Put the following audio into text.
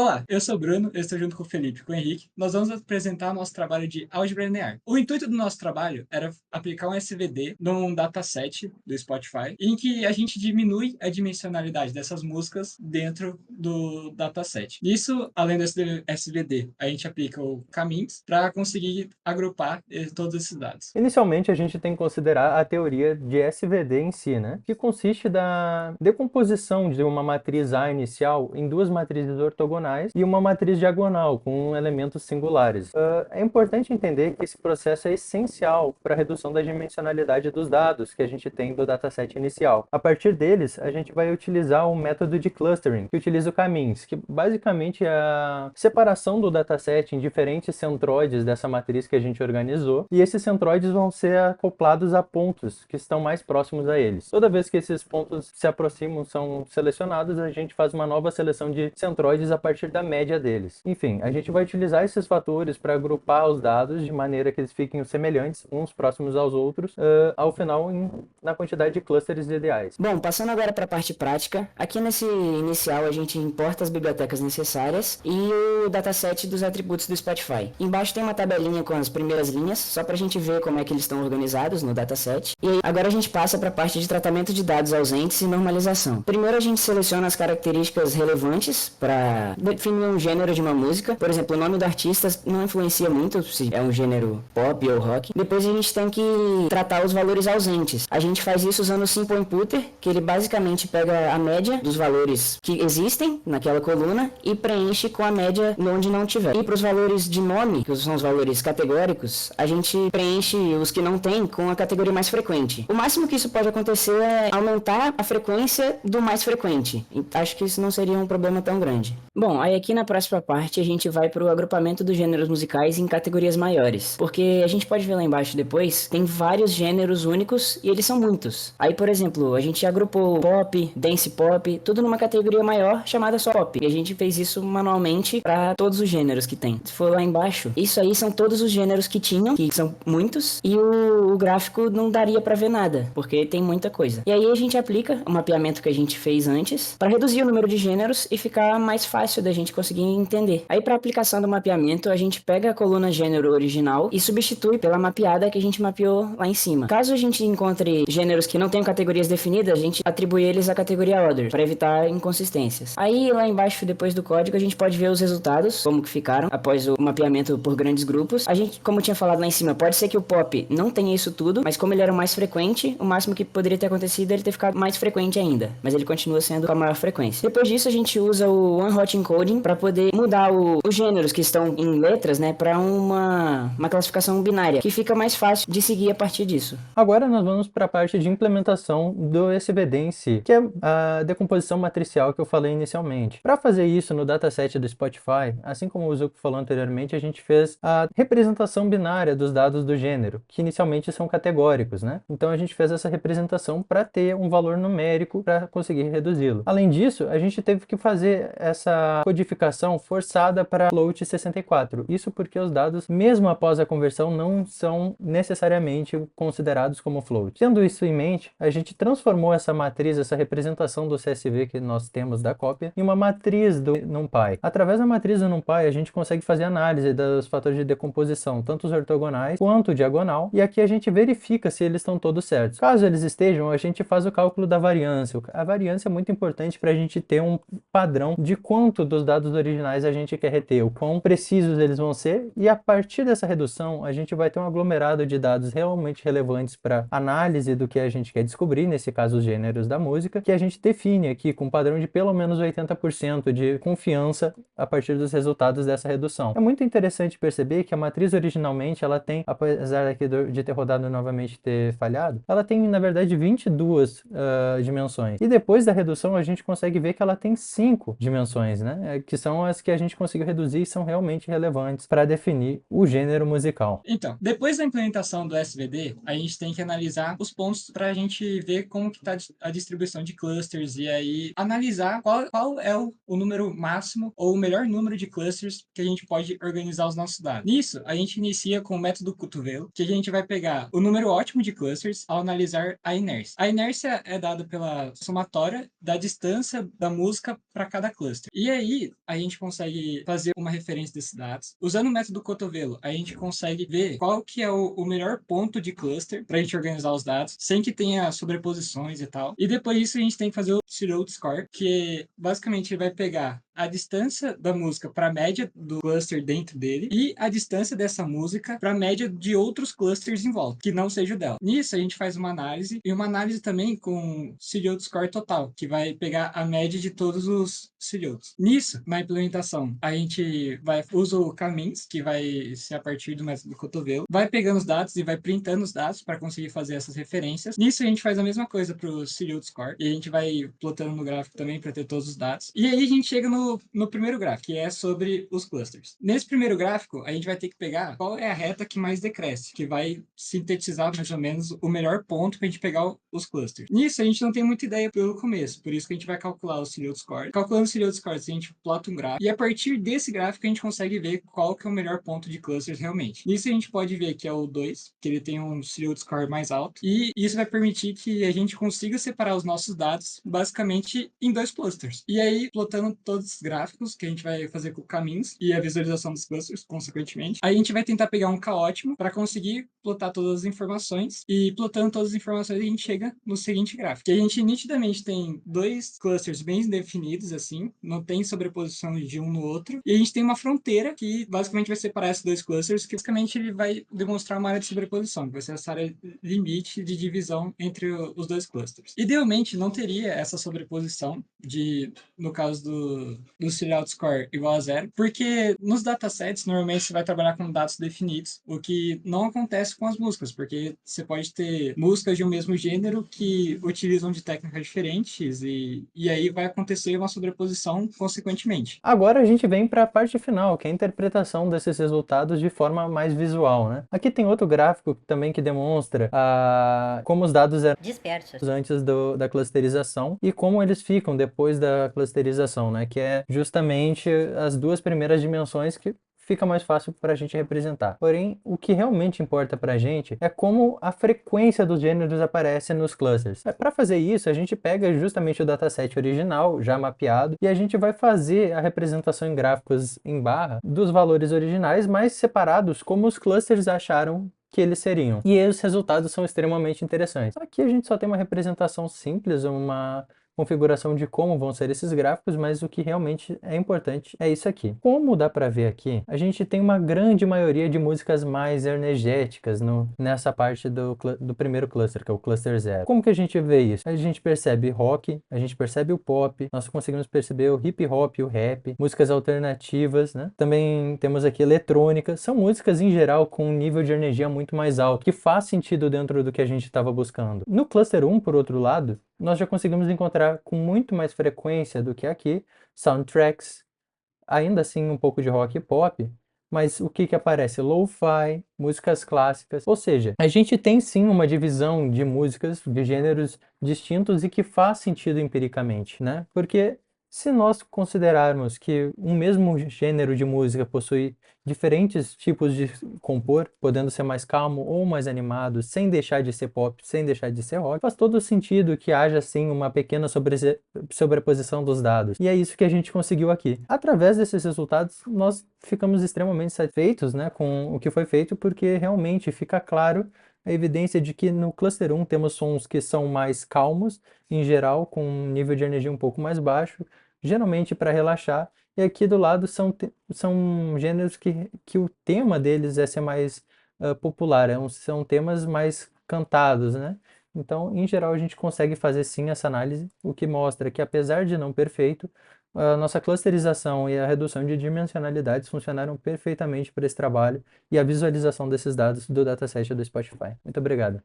Olá, eu sou o Bruno, eu estou junto com o Felipe e com o Henrique. Nós vamos apresentar nosso trabalho de álgebra linear. O intuito do nosso trabalho era aplicar um SVD num dataset do Spotify, em que a gente diminui a dimensionalidade dessas músicas dentro do dataset. Nisso, além desse SVD, a gente aplica o caminhos para conseguir agrupar todos esses dados. Inicialmente, a gente tem que considerar a teoria de SVD em si, né? Que consiste da decomposição de uma matriz A inicial em duas matrizes ortogonais e uma matriz diagonal com elementos singulares. É importante entender que esse processo é essencial para a redução da dimensionalidade dos dados que a gente tem do dataset inicial. A partir deles, a gente vai utilizar o método de clustering, que utiliza o caminhos, que basicamente é a separação do dataset em diferentes centroides dessa matriz que a gente organizou, e esses centroides vão ser acoplados a pontos que estão mais próximos a eles. Toda vez que esses pontos se aproximam, são selecionados, a gente faz uma nova seleção de centroides a partir da média deles. Enfim, a gente vai utilizar esses fatores para agrupar os dados de maneira que eles fiquem semelhantes, uns próximos aos outros, ao final na quantidade de clusters ideais. Bom, passando agora para a parte prática, aqui nesse inicial a gente importa as bibliotecas necessárias e o dataset dos atributos do Spotify. Embaixo tem uma tabelinha com as primeiras linhas, só para a gente ver como é que eles estão organizados no dataset. E aí, agora a gente passa para a parte de tratamento de dados ausentes e normalização. Primeiro a gente seleciona as características relevantes para definir um gênero de uma música. Por exemplo, o nome do artista não influencia muito se é um gênero pop ou rock. Depois a gente tem que tratar os valores ausentes. A gente faz isso usando o Simple Imputer, que ele basicamente pega a média dos valores que existem naquela coluna e preenche com a média onde não tiver. E para os valores de nome, que são os valores categóricos, a gente preenche os que não tem com a categoria mais frequente. O máximo que isso pode acontecer é aumentar a frequência do mais frequente. Acho que isso não seria um problema tão grande. Bom, aí aqui na próxima parte a gente vai para o agrupamento dos gêneros musicais em categorias maiores. Porque a gente pode ver lá embaixo depois, tem vários gêneros únicos e eles são muitos. Aí, por exemplo, a gente agrupou pop, dance pop, tudo numa categoria maior chamada só pop. E a gente fez isso manualmente para todos os gêneros que tem. Se for lá embaixo, isso aí são todos os gêneros que tinham, que são muitos, e o gráfico não daria para ver nada, porque tem muita coisa. E aí a gente aplica o mapeamento que a gente fez antes para reduzir o número de gêneros e ficar mais fácil da gente conseguir entender. Aí para aplicação do mapeamento, a gente pega a coluna gênero original e substitui pela mapeada que a gente mapeou lá em cima. Caso a gente encontre gêneros que não tenham categorias definidas, a gente atribui eles à categoria order, para evitar inconsistências. Aí lá embaixo, depois do código, a gente pode ver os resultados, como que ficaram, após o mapeamento por grandes grupos. A gente, como tinha falado lá em cima, pode ser que o pop não tenha isso tudo, mas como ele era o mais frequente, o máximo que poderia ter acontecido é ele ter ficado mais frequente ainda, mas ele continua sendo com a maior frequência. Depois disso, a gente usa o One Hot Encoding para poder mudar os gêneros que estão em letras, né, para uma classificação binária, que fica mais fácil de seguir a partir disso. Agora nós vamos para a parte de implementação do SVD em si, que é a decomposição matricial que eu falei inicialmente. Para fazer isso no dataset do Spotify, assim como o Zuko falou anteriormente, a gente fez a representação binária dos dados do gênero, que inicialmente são categóricos, né? Então a gente fez essa representação para ter um valor numérico para conseguir reduzi-lo. Além disso, a gente teve que fazer essa codificação forçada para float 64. Isso porque os dados, mesmo após a conversão, não são necessariamente considerados como float. Tendo isso em mente, a gente transformou essa matriz, essa representação do CSV que nós temos da cópia, em uma matriz do NumPy. Através da matriz do NumPy, a gente consegue fazer análise dos fatores de decomposição, tanto os ortogonais quanto o diagonal, e aqui a gente verifica se eles estão todos certos. Caso eles estejam, a gente faz o cálculo da variância. A variância é muito importante para a gente ter um padrão de quanto dos dados originais a gente quer reter, o quão precisos eles vão ser, e a partir dessa redução, a gente vai ter um aglomerado de dados realmente relevantes para análise do que a gente quer descobrir, nesse caso os gêneros da música, que a gente define aqui com um padrão de pelo menos 80% de confiança a partir dos resultados dessa redução. É muito interessante perceber que a matriz originalmente, ela tem, apesar aqui de ter rodado novamente e ter falhado, ela tem na verdade 22 dimensões. E depois da redução a gente consegue ver que ela tem 5 dimensões, né? Que são as que a gente conseguiu reduzir e são realmente relevantes para definir o gênero musical. Então, depois da implementação do SVD, a gente tem que analisar os pontos para a gente ver como que está a distribuição de clusters e aí analisar qual é o número máximo ou o melhor número de clusters que a gente pode organizar os nossos dados. Nisso, a gente inicia com o método cotovelo, que a gente vai pegar o número ótimo de clusters ao analisar a inércia. A inércia é dada pela somatória da distância da música para cada cluster. E aí aí a gente consegue fazer uma referência desses dados. Usando o método cotovelo, a gente consegue ver qual que é o melhor ponto de cluster para a gente organizar os dados, sem que tenha sobreposições e tal. E depois disso a gente tem que fazer o Serial Score, que basicamente vai pegar a distância da música para a média do cluster dentro dele e a distância dessa música para a média de outros clusters em volta, que não seja o dela. Nisso a gente faz uma análise e uma análise também com Serial Score total, que vai pegar a média de todos os serials. Nisso, na implementação, a gente usa o K-means, que vai ser a partir do método do cotovelo, vai pegando os dados e vai printando os dados para conseguir fazer essas referências. Nisso a gente faz a mesma coisa para o Serial Score e a gente vai plotando no gráfico também para ter todos os dados. E aí a gente chega no primeiro gráfico, que é sobre os clusters. Nesse primeiro gráfico, a gente vai ter que pegar qual é a reta que mais decresce, que vai sintetizar mais ou menos o melhor ponto para a gente pegar os clusters. Nisso, a gente não tem muita ideia pelo começo, por isso que a gente vai calcular o Serial Score. Calculando o Serial Score, a gente plota um gráfico, e a partir desse gráfico a gente consegue ver qual que é o melhor ponto de clusters realmente. Nisso a gente pode ver que é o 2, que ele tem um Serial Score mais alto, e isso vai permitir que a gente consiga separar os nossos dados basicamente em 2 clusters. E aí, plotando todos os gráficos que a gente vai fazer com caminhos e a visualização dos clusters, consequentemente, aí a gente vai tentar pegar um K ótimo para conseguir plotar todas as informações, e plotando todas as informações a gente chega no seguinte gráfico, que a gente nitidamente tem 2 clusters bem definidos, assim, não tem sobreposição de um no outro, e a gente tem uma fronteira que basicamente vai separar esses 2 clusters, que basicamente ele vai demonstrar uma área de sobreposição, que vai ser essa área limite de divisão entre os 2 clusters. Idealmente, não teria essa sobreposição no caso do Serial Score igual a 0, porque nos datasets, normalmente você vai trabalhar com dados definidos, o que não acontece com as músicas, porque você pode ter músicas de um mesmo gênero que utilizam de técnicas diferentes e aí vai acontecer uma sobreposição consequentemente. Agora a gente vem para a parte final, que é a interpretação desses resultados de forma mais visual, né? Aqui tem outro gráfico também que demonstra como os dados eram dispersos antes da clusterização e como eles ficam depois da clusterização, né? Que é justamente as 2 primeiras dimensões que fica mais fácil para a gente representar. Porém, o que realmente importa para a gente é como a frequência dos gêneros aparece nos clusters. Para fazer isso, a gente pega justamente o dataset original, já mapeado, e a gente vai fazer a representação em gráficos em barra dos valores originais, mais separados como os clusters acharam que eles seriam. E os resultados são extremamente interessantes. Aqui a gente só tem uma representação simples, uma configuração de como vão ser esses gráficos, mas o que realmente é importante é isso aqui. Como dá para ver aqui, a gente tem uma grande maioria de músicas mais energéticas nessa parte do primeiro cluster, que é o cluster 0. Como que a gente vê isso? A gente percebe rock, a gente percebe o pop, nós conseguimos perceber o hip hop e o rap, músicas alternativas, né? Também temos aqui eletrônica, são músicas em geral com um nível de energia muito mais alto, que faz sentido dentro do que a gente estava buscando. No cluster 1, por outro lado, nós já conseguimos encontrar com muito mais frequência do que aqui soundtracks, ainda assim um pouco de rock e pop, mas o que aparece? Lo-fi, músicas clássicas, ou seja, a gente tem sim uma divisão de músicas de gêneros distintos e que faz sentido empiricamente, né? Porque se nós considerarmos que um mesmo gênero de música possui diferentes tipos de compor, podendo ser mais calmo ou mais animado, sem deixar de ser pop, sem deixar de ser rock, faz todo sentido que haja assim uma pequena sobreposição dos dados. E é isso que a gente conseguiu aqui. Através desses resultados, nós ficamos extremamente satisfeitos, né, com o que foi feito, porque realmente fica claro a evidência de que no cluster 1 temos sons que são mais calmos, em geral, com um nível de energia um pouco mais baixo, geralmente para relaxar, e aqui do lado são gêneros que o tema deles é ser mais popular, são temas mais cantados, né? Então, em geral, a gente consegue fazer sim essa análise, o que mostra que, apesar de não perfeito, a nossa clusterização e a redução de dimensionalidades funcionaram perfeitamente para esse trabalho e a visualização desses dados do dataset do Spotify. Muito obrigado.